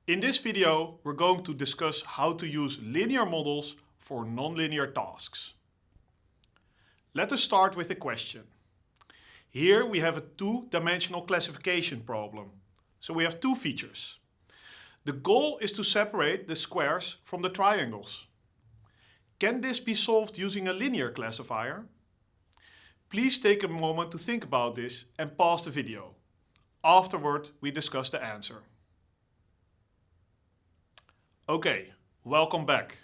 In this video, we're going to discuss how to use linear models for nonlinear tasks. Let us start with a question. Here we have a two-dimensional classification problem. So we have two features. The goal is to separate the squares from the triangles. Can this be solved using a linear classifier? Please take a moment to think about this and pause the video. Afterward, we discuss the answer. Okay, welcome back.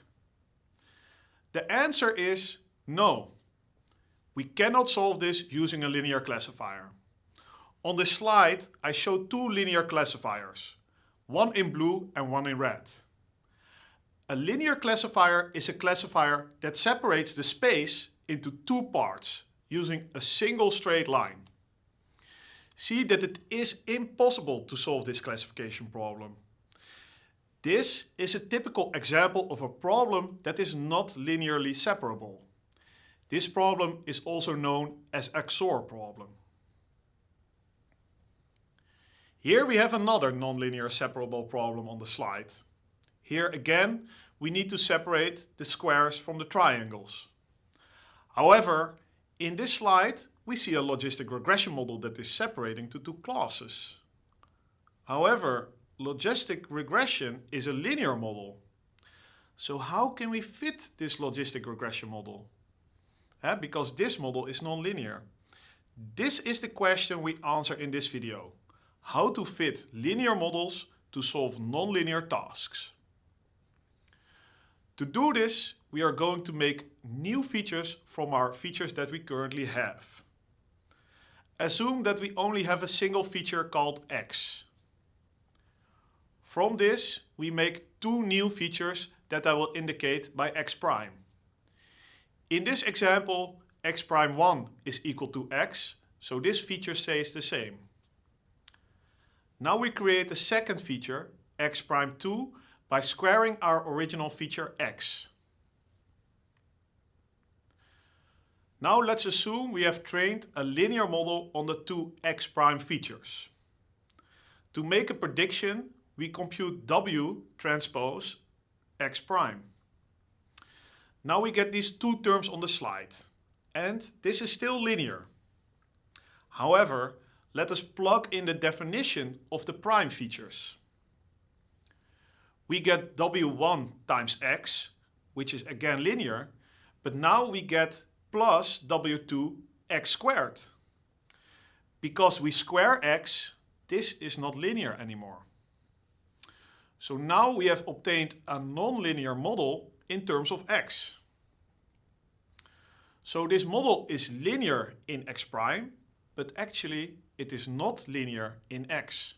The answer is no. We cannot solve this using a linear classifier. On this slide, I show two linear classifiers, one in blue and one in red. A linear classifier is a classifier that separates the space into two parts using a single straight line. See that it is impossible to solve this classification problem. This is a typical example of a problem that is not linearly separable. This problem is also known as XOR problem. Here we have another nonlinear separable problem on the slide. Here again, we need to separate the squares from the triangles. However, in this slide, we see a logistic regression model that is separating to two classes. However, logistic regression is a linear model. So how can we fit this logistic regression model? Because this model is nonlinear. This is the question we answer in this video. How to fit linear models to solve nonlinear tasks. To do this, we are going to make new features from our features that we currently have. Assume that we only have a single feature called x. From this, we make two new features that I will indicate by x prime. In this example, x prime 1 is equal to x, so this feature stays the same. Now we create a second feature, x prime 2, by squaring our original feature x. Now let's assume we have trained a linear model on the two x prime features. To make a prediction, we compute W transpose x prime. Now we get these two terms on the slide, and this is still linear. However, let us plug in the definition of the prime features. We get W1 times x, which is again linear, but now we get plus W2 x squared. Because we square x, this is not linear anymore. So now we have obtained a nonlinear model in terms of x. So this model is linear in x prime, but actually it is not linear in x.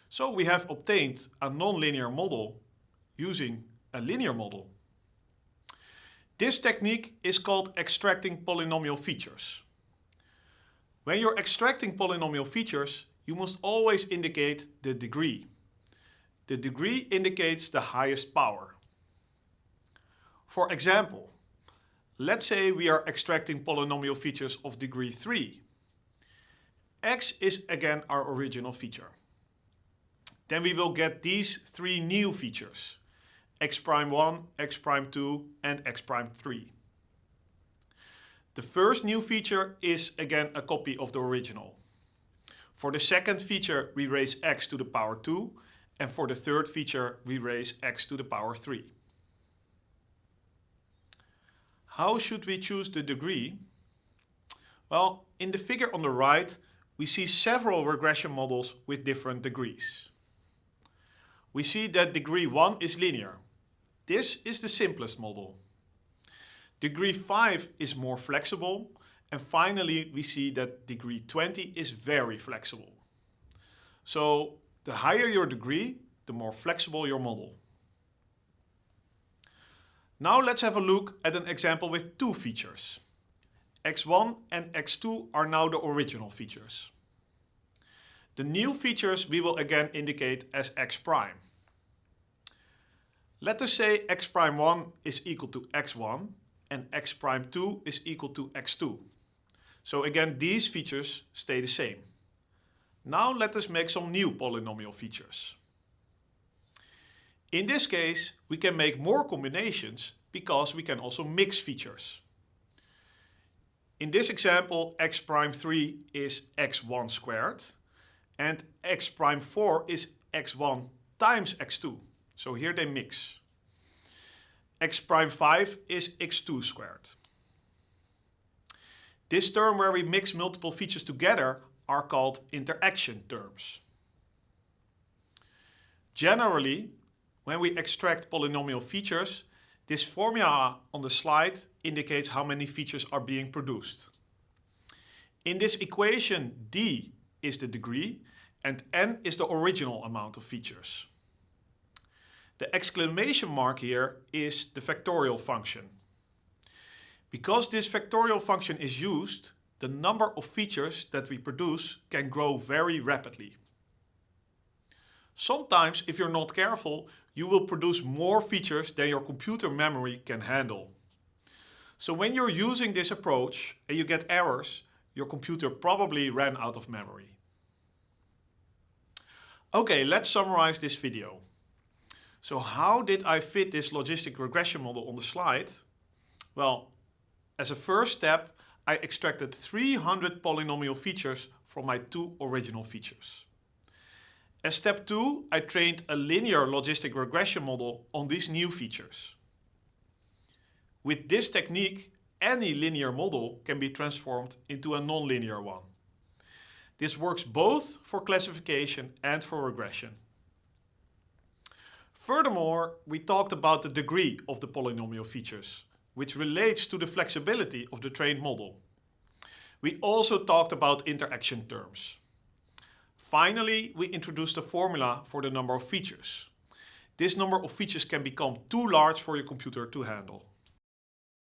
So we have obtained a nonlinear model using a linear model. This technique is called extracting polynomial features. When you're extracting polynomial features, you must always indicate the degree. The degree indicates the highest power. For example, let's say we are extracting polynomial features of degree 3. X is again our original feature. Then we will get these three new features, x prime 1, x prime 2 and x prime 3. The first new feature is again a copy of the original. For the second feature we raise x to the power 2, and for the third feature we raise x to the power 3. How should we choose the degree? Well, in the figure on the right we see several regression models with different degrees. We see that degree 1 is linear. This is the simplest model. Degree 5 is more flexible, and finally we see that degree 20 is very flexible. So the higher your degree, the more flexible your model. Now let's have a look at an example with two features. x1 and x2 are now the original features. The new features we will again indicate as x prime. Let us say x prime 1 is equal to x1 and x prime 2 is equal to x2. So again, these features stay the same. Now let us make some new polynomial features. In this case, we can make more combinations because we can also mix features. In this example, x prime 3 is x1 squared and x prime 4 is x1 times x2. So here they mix. X prime 5 is x2 squared. This term where we mix multiple features together are called interaction terms. Generally, when we extract polynomial features, this formula on the slide indicates how many features are being produced. In this equation, d is the degree and n is the original amount of features. The exclamation mark here is the factorial function. Because this factorial function is used, the number of features that we produce can grow very rapidly. Sometimes, if you're not careful, you will produce more features than your computer memory can handle. So when you're using this approach and you get errors, your computer probably ran out of memory. Okay, let's summarize this video. So how did I fit this logistic regression model on the slide? Well, as a first step, I extracted 300 polynomial features from my 2 original features. As step 2, I trained a linear logistic regression model on these new features. With this technique, any linear model can be transformed into a nonlinear one. This works both for classification and for regression. Furthermore, we talked about the degree of the polynomial features, which relates to the flexibility of the trained model. We also talked about interaction terms. Finally, we introduced a formula for the number of features. This number of features can become too large for your computer to handle.